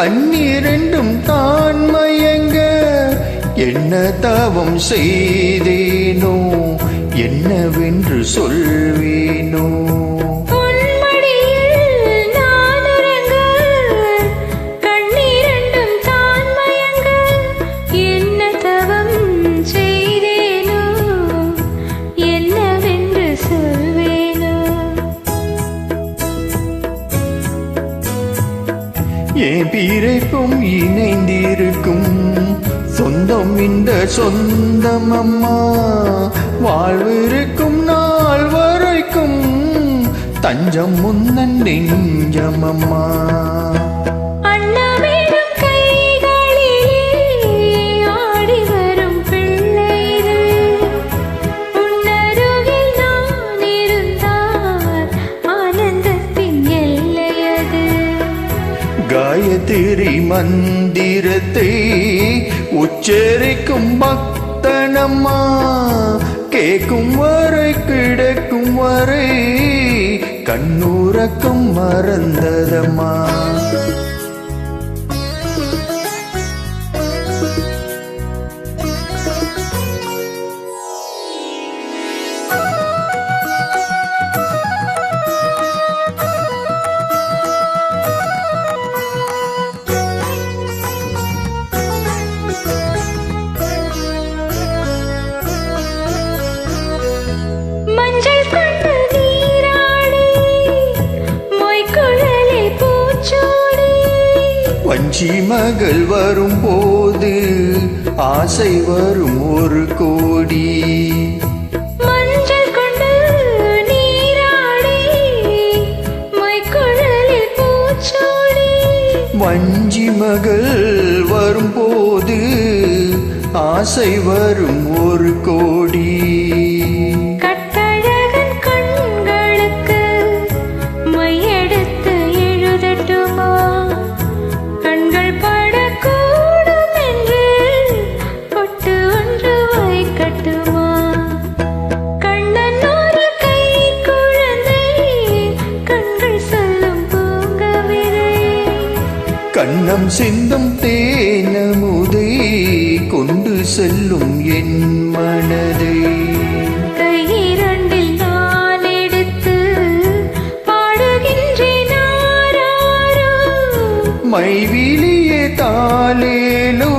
கண்ணீரெண்டும் தான் மயங்க என்ன தவம் செய்தேனோ என்னவென்று சொல்வேனோ என் பிறப்பும் இணைந்திருக்கும் சொந்தம் இந்த சொந்தம் அம்மா வாழ்விருக்கும் நாள் வரைக்கும் தஞ்சம் முன்னன் நெஞ்சம் அம்மா காயத்ரி மந்திரத்தை உச்சரிக்கும் பக்தனம்மா கேட்கும் வரை கிடக்கும் வரை கண்ணூரக்கம் மறந்ததம்மா வஞ்சி மகள் வரும்போது ஆசை வரும் ஒரு கோடி மஞ்சள் கொண்டு நீராடி மைக்குழலில் பூச்சோடி வஞ்சி மகள் வரும்போது ஆசை வரும் ஒரு கோடி கண்ணம் சிந்தும் தேனமுதை கொண்டு செல்லும் என் மனதை கையிரண்டில் நான் எடுத்து பாடுகின்றேன் மைவிலியே தாளேலோ